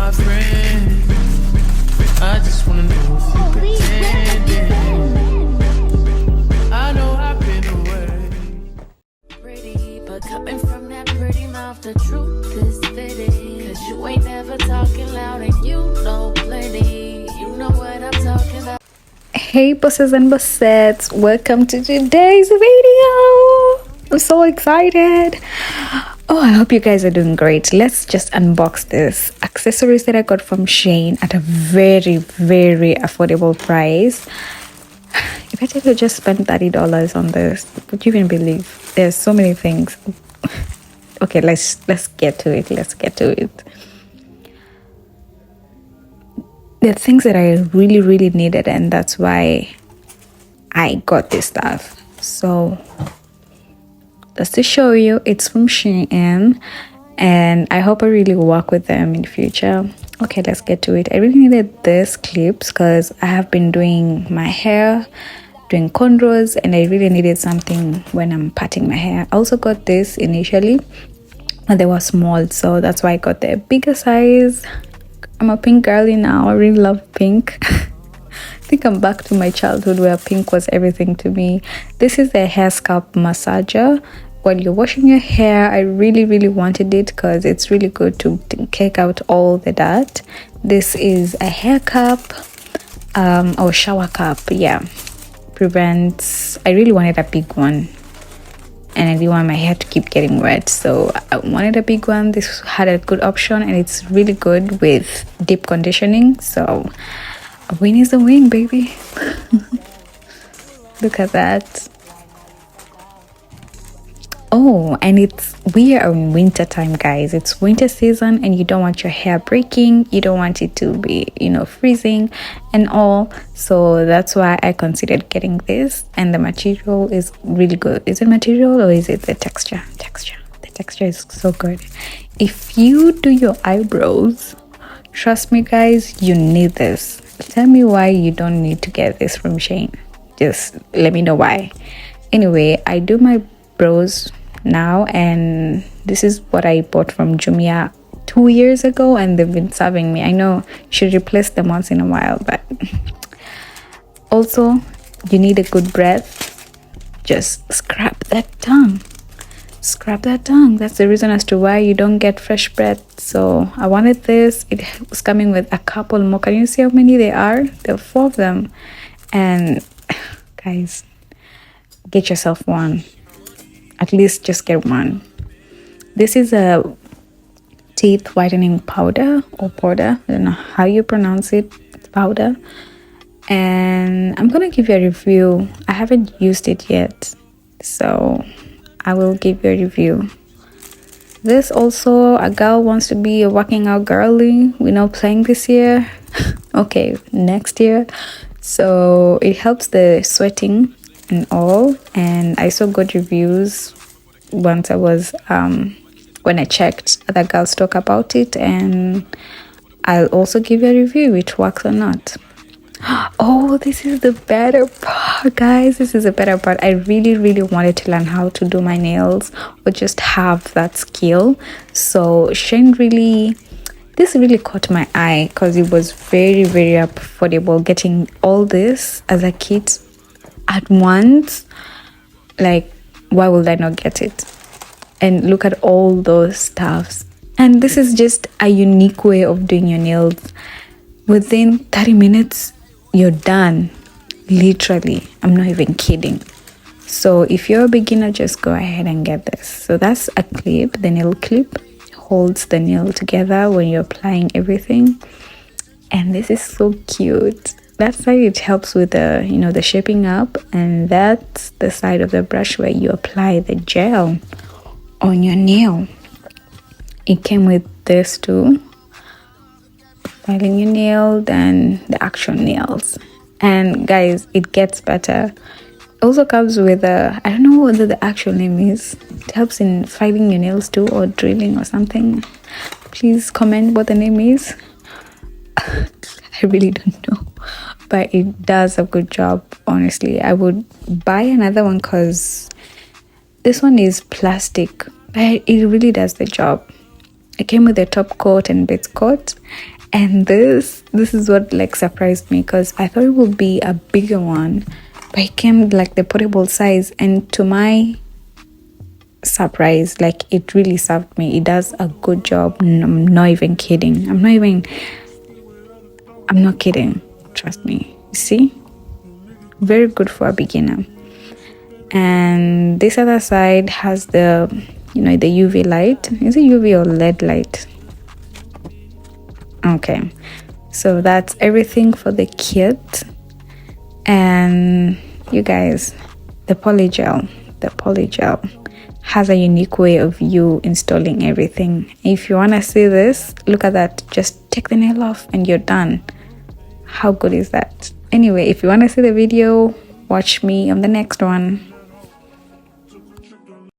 my friend. I just wanna know if you pretending. I know I've been away. Pretty, but coming from that pretty mouth, the truth is fitting. Cause you ain't never talking loud and you know plenty. You know what I'm talking about. Hey bosses and bossettes, welcome to today's video. I'm so excited. Oh, I hope you guys are doing great. Let's just unbox this accessories that I got from SHEIN at a very affordable price. If I tell you just spent $30 on this, would you even believe? There's so many things. Okay, let's get to it. The things that I really needed, and that's why I got this stuff. So just to show you, it's from SHEIN, and I hope I really work with them in the future. Okay, let's get to it. I really needed these clips because I have been doing my hair, doing cornrows, and I really needed something when I'm parting my hair. I also got this initially, and they were small, so that's why I got the bigger size. I'm a pink girly now. I really love pink. I think I'm back to my childhood where pink was everything to me. This is a hair scalp massager. While you're washing your hair, I really wanted it because it's really good to take out all the dirt. This is a hair cup or shower cup. Yeah, prevents. I really wanted a big one, and I didn't want my hair to keep getting wet, so I wanted a big one. This had a good option, and it's really good with deep conditioning. So a win is a win, baby. Look at that. Oh, and we are in winter time, guys. It's winter season, and you don't want your hair breaking. You don't want it to be, freezing and all. So that's why I considered getting this, and the material is really good. Is it material or is it the texture? The texture is so good. If you do your eyebrows, trust me, guys, you need this. Tell me why you don't need to get this from SHEIN. Just let me know why. Anyway, I do my brows now, and this is what I bought from Jumia 2 years ago, and they've been serving me. I know you should replace them once in a while, but also you need a good breath. Just scrap that tongue. That's the reason as to why you don't get fresh breath. So I wanted this. It was coming with a couple more. Can you see how many they are? There are 4 of them, and guys, get yourself one. At least just get one. This is a teeth whitening powder or powder. I don't know how you pronounce it. It's powder. And I'm gonna give you a review. I haven't used it yet, so I will give you a review. This also, a girl wants to be a working out girly. We're not playing this year. Okay, next year. So it helps the sweating and all, and I saw good reviews once I was when I checked other girls talk about it, and I'll also give you a review which works or not. Oh, this is the better part, guys. This is the better part. I really wanted to learn how to do my nails or just have that skill. So SHEIN this really caught my eye because it was very affordable. Getting all this as a kit at once, like, why would I not get it? And look at all those stuffs. And this is just a unique way of doing your nails. Within 30 minutes you're done, literally. I'm not even kidding. So if you're a beginner, just go ahead and get this. So that's a clip. The nail clip holds the nail together when you're applying everything, and this is so cute. That side, it helps with the the shaping up, and that's the side of the brush where you apply the gel on your nail. It came with this too, filing your nail, then the actual nails. And guys, it gets better. It also comes with I don't know what the actual name is. It helps in filing your nails too, or drilling or something. Please comment what the name is. I really don't know, but it does a good job. Honestly, I would buy another one because this one is plastic, but it really does the job. It came with a top coat and base coat, and this is what like surprised me, because I thought it would be a bigger one, but it came like the portable size, and to my surprise, like it really served me. It does a good job. I'm not even kidding. I'm not kidding. Trust me. You see, very good for a beginner. And this other side has the, you know, the UV light. Is it UV or LED light? Okay, so that's everything for the kit. And you guys, the polygel has a unique way of you installing everything. If you want to see this, look at that. Just take the nail off and you're done. How good is that? Anyway, if you want to see the video, watch me on the next one.